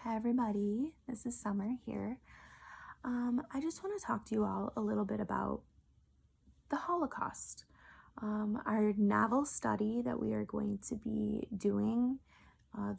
Hi everybody, this is Summer here. I just want to talk to you all a little bit about the Holocaust. Our novel study that we are going to be doing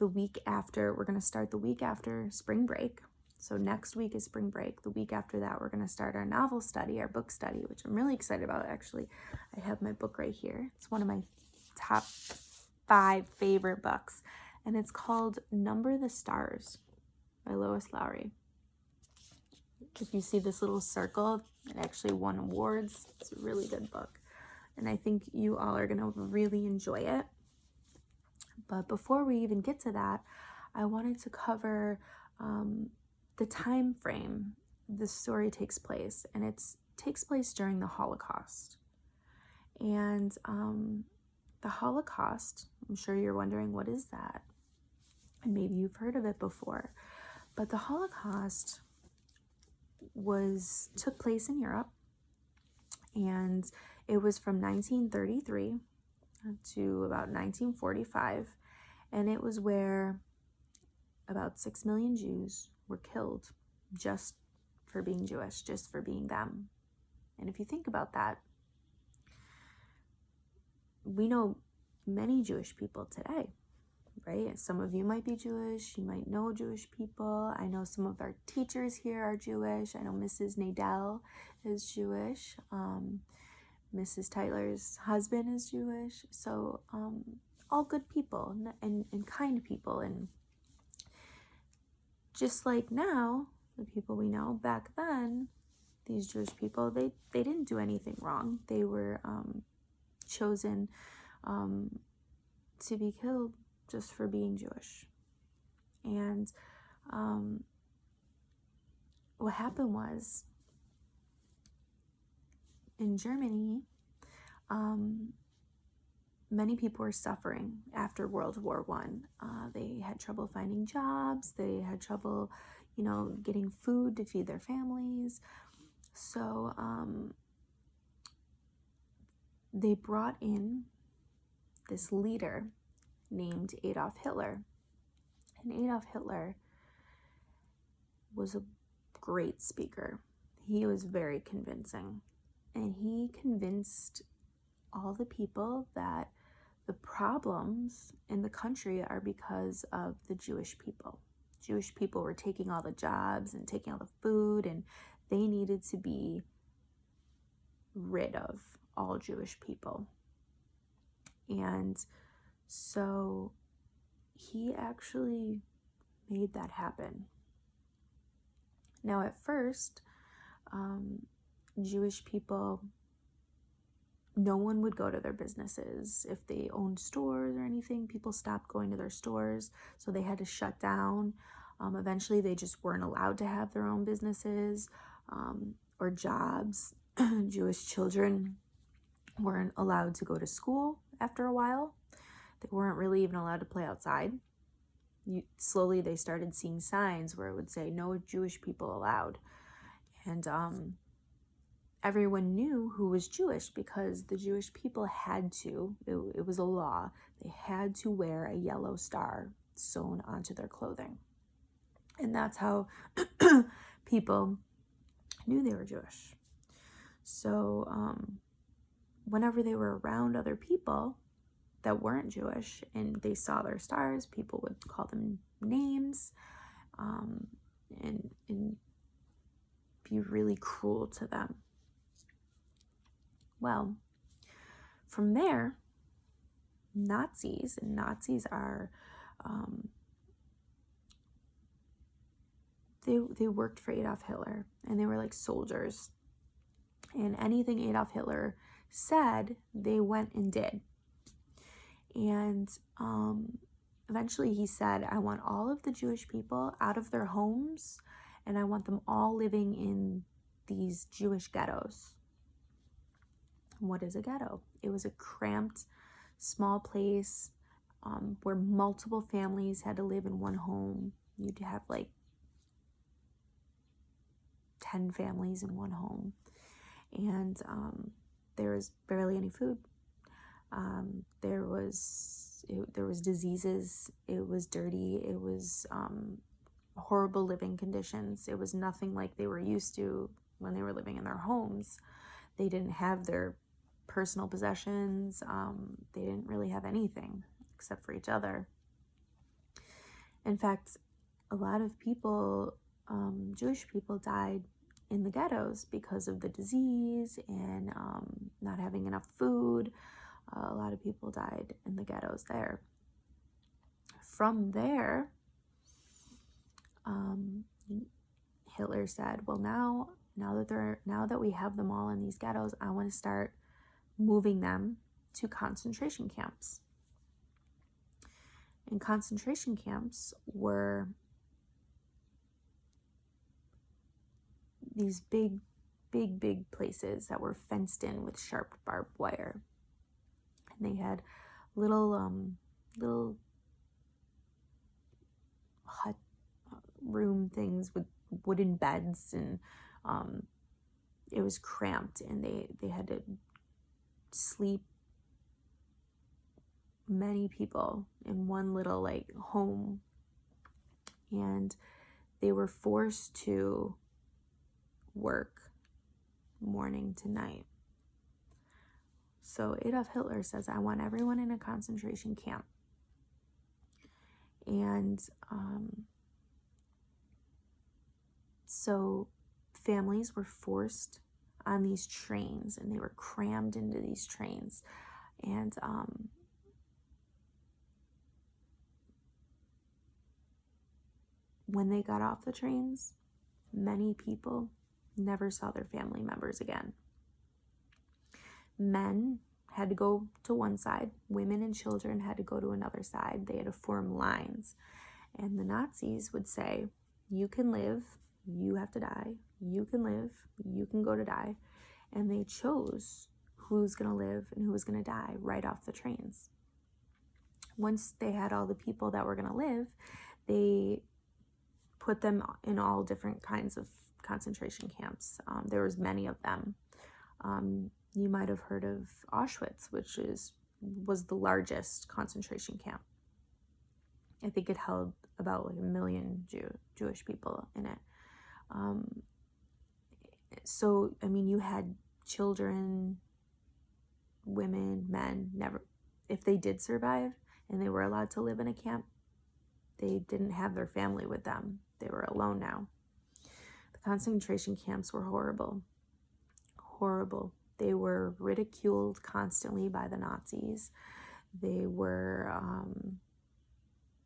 the week after, we're going to start the week after spring break. So next week is spring break. The week after that, we're going to start our novel study, our book study, which I'm really excited about. Actually, I have my book right here. It's one of my top 5 favorite books, and it's called Number the Stars by Lois Lowry. If you see this little circle, it actually won awards. It's a really good book, and I think you all are going to really enjoy it. But before we even get to that, I wanted to cover the time frame this story takes place, and it takes place during the Holocaust. And the Holocaust, I'm sure you're wondering, what is that? And maybe you've heard of it before. But the Holocaust took place in Europe, and it was from 1933 to about 1945, and it was where about 6 million Jews were killed just for being Jewish, just for being them. And if you think about that, we know many Jewish people today, right? Some of you might be Jewish, you might know Jewish people. I know some of our teachers here are Jewish. I know Mrs. Nadell is Jewish. Mrs. Tyler's husband is Jewish. So all good people and kind people. And just like now, the people we know, back then, these Jewish people, they didn't do anything wrong. They were chosen to be killed just for being Jewish. And what happened was, in Germany, many people were suffering after World War I. They had trouble finding jobs. They had trouble, getting food to feed their families. So they brought in this leader named Adolf Hitler. And Adolf Hitler was a great speaker. He was very convincing. And he convinced all the people that the problems in the country are because of the Jewish people. Jewish people were taking all the jobs and taking all the food, and they needed to be rid of all Jewish people. And so he actually made that happen. Now, at first, Jewish people, no one would go to their businesses. If they owned stores or anything, people stopped going to their stores, so they had to shut down. Eventually, they just weren't allowed to have their own businesses or jobs. Jewish children weren't allowed to go to school after a while. They weren't really even allowed to play outside. Slowly, they started seeing signs where it would say, "No Jewish people allowed." And everyone knew who was Jewish because the Jewish people had to, it was a law, they had to wear a yellow star sewn onto their clothing. And that's how people knew they were Jewish. So whenever they were around other people that weren't Jewish and they saw their stars, people would call them names and be really cruel to them. Well, from there, Nazis are, they worked for Adolf Hitler, and they were like soldiers. And anything Adolf Hitler said, they went and did. And eventually he said, "I want all of the Jewish people out of their homes, and I want them all living in these Jewish ghettos." What is a ghetto? It was a cramped, small place where multiple families had to live in one home. You'd have like 10 families in one home. And there was barely any food. There was diseases. It was dirty. It was horrible living conditions. It was nothing like they were used to when they were living in their homes. They didn't have their personal possessions. They didn't really have anything except for each other. In fact, a lot of people, Jewish people, died in the ghettos because of the disease and not having enough food. A lot of people died in the ghettos there. From there, Hitler said, well, now that we have them all in these ghettos, I want to start moving them to concentration camps. And concentration camps were these big places that were fenced in with sharp barbed wire. And they had little hut room things with wooden beds, and it was cramped, and they had to sleep, many people, in one little like home, and they were forced to work morning to night. So Adolf Hitler says, I want everyone in a concentration camp. And so families were forced on these trains, and they were crammed into these trains. And when they got off the trains, many people never saw their family members again. Men had to go to one side. Women and children had to go to another side. They had to form lines. And the Nazis would say, you can live, you have to die. You can live, you can go to die. And they chose who's going to live and who's going to die right off the trains. Once they had all the people that were going to live, they put them in all different kinds of concentration camps. There was many of them. You might have heard of Auschwitz, which was the largest concentration camp. I think it held about like 1 million Jewish people in it. So, I mean, you had children, women, men, never, if they did survive and they were allowed to live in a camp, they didn't have their family with them. They were alone now. The concentration camps were horrible. Horrible. They were ridiculed constantly by the Nazis. They were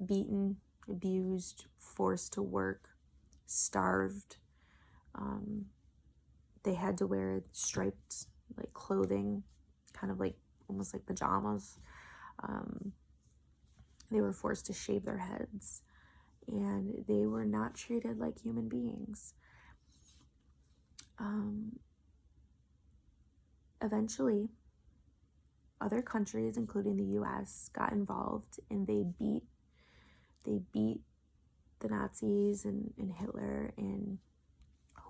beaten, abused, forced to work, starved. They had to wear striped like clothing, kind of like almost like pajamas. They were forced to shave their heads, and they were not treated like human beings. Eventually, other countries, including the US, got involved, and they beat the Nazis and Hitler, and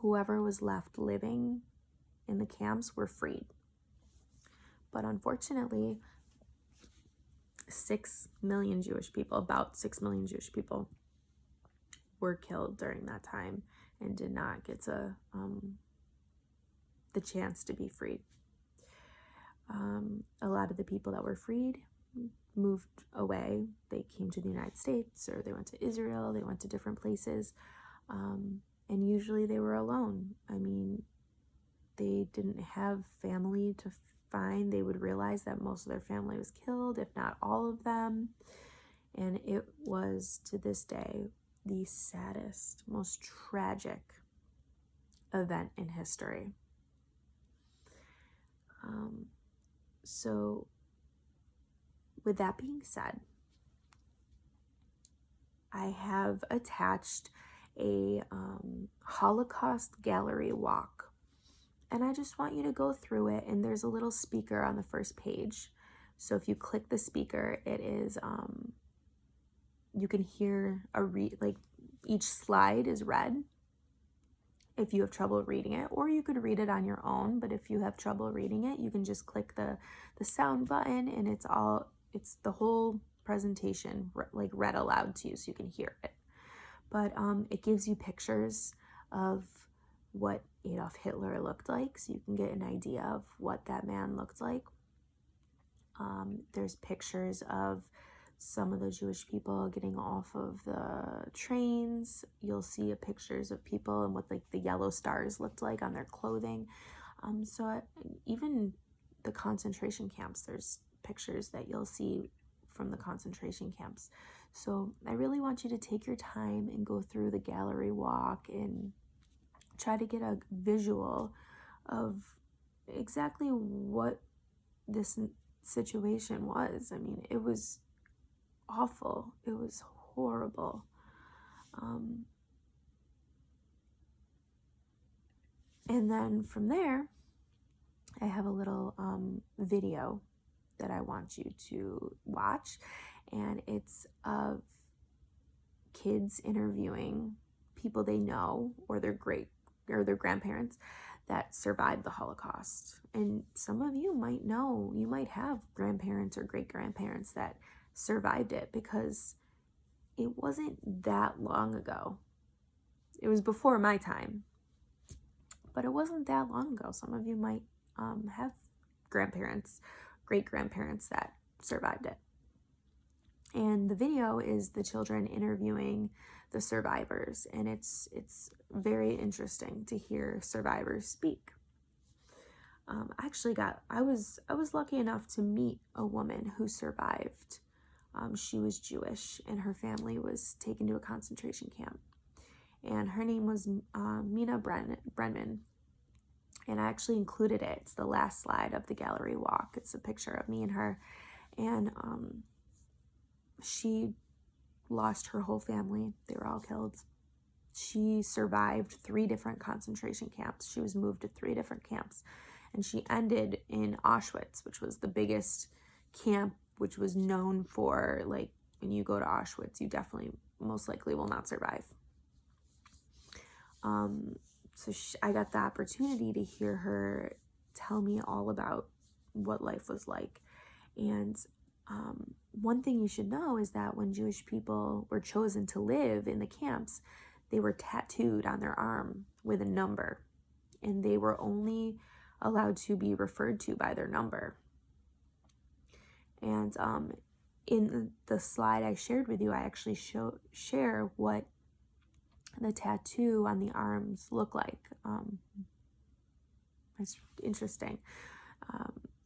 whoever was left living in the camps were freed. But unfortunately, 6 million Jewish people, about 6 million Jewish people, were killed during that time and did not get the chance to be freed. A lot of the people that were freed moved away. They came to the United States, or they went to Israel, they went to different places, and usually they were alone. I mean, they didn't have family to find. They would realize that most of their family was killed, if not all of them, and it was, to this day, the saddest, most tragic event in history. So, with that being said, I have attached a Holocaust gallery walk, and I just want you to go through it. And there's a little speaker on the first page, so if you click the speaker, it is you can hear like each slide is read if you have trouble reading it, or you could read it on your own. But if you have trouble reading it, you can just click the sound button, and it's the whole presentation like read aloud to you, so you can hear it. but it gives you pictures of what Adolf Hitler looked like, so you can get an idea of what that man looked like. There's pictures of some of the Jewish people getting off of the trains. You'll see pictures of people and what like the yellow stars looked like on their clothing. Even the concentration camps, there's pictures that you'll see from the concentration camps. So I really want you to take your time and go through the gallery walk and try to get a visual of exactly what this situation was. I mean, it was awful. It was horrible. And then from there, I have a little video that I want you to watch, and it's of kids interviewing people they know or their grandparents that survived the Holocaust. And some of you might know, you might have grandparents or great grandparents that survived it, because it wasn't that long ago. It was before my time, but it wasn't that long ago. Some of you might have grandparents, great grandparents that survived it. And the video is the children interviewing the survivors, and it's very interesting to hear survivors speak. I was lucky enough to meet a woman who survived. She was Jewish, and her family was taken to a concentration camp, and her name was Mina Brenman. And I actually included it. It's the last slide of the gallery walk. It's a picture of me and her, and she lost her whole family. They were all killed. She survived 3 different concentration camps. She was moved to 3 different camps, and she ended in Auschwitz, which was the biggest camp, which was known for, like, when you go to Auschwitz, you definitely most likely will not survive. I got the opportunity to hear her tell me all about what life was like. And one thing you should know is that when Jewish people were chosen to live in the camps, they were tattooed on their arm with a number, and they were only allowed to be referred to by their number. And in the slide I shared with you, I actually share what the tattoo on the arms look like. It's interesting.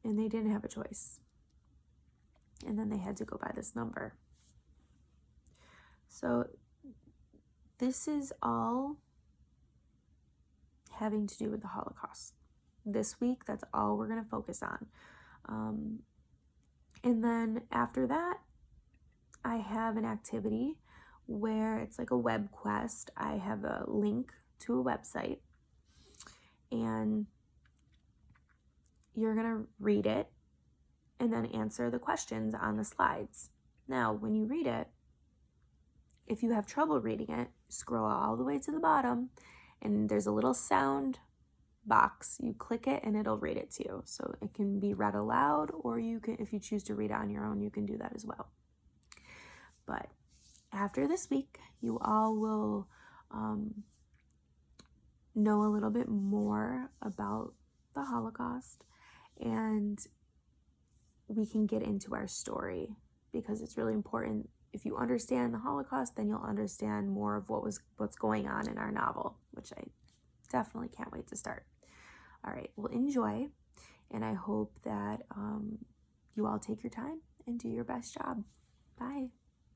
And they didn't have a choice. And then they had to go by this number. So this is all having to do with the Holocaust. This week, that's all we're going to focus on. And then after that, I have an activity where it's like a web quest. I have a link to a website, and you're going to read it and then answer the questions on the slides. Now, when you read it, if you have trouble reading it, scroll all the way to the bottom, and there's a little sound box. You click it and it'll read it to you. So it can be read aloud, or you can, if you choose to read it on your own, you can do that as well. But after this week, you all will know a little bit more about the Holocaust, and we can get into our story, because it's really important. If you understand the Holocaust, then you'll understand more of what's going on in our novel, which I definitely can't wait to start. All right, well, enjoy, and I hope that you all take your time and do your best job. Bye.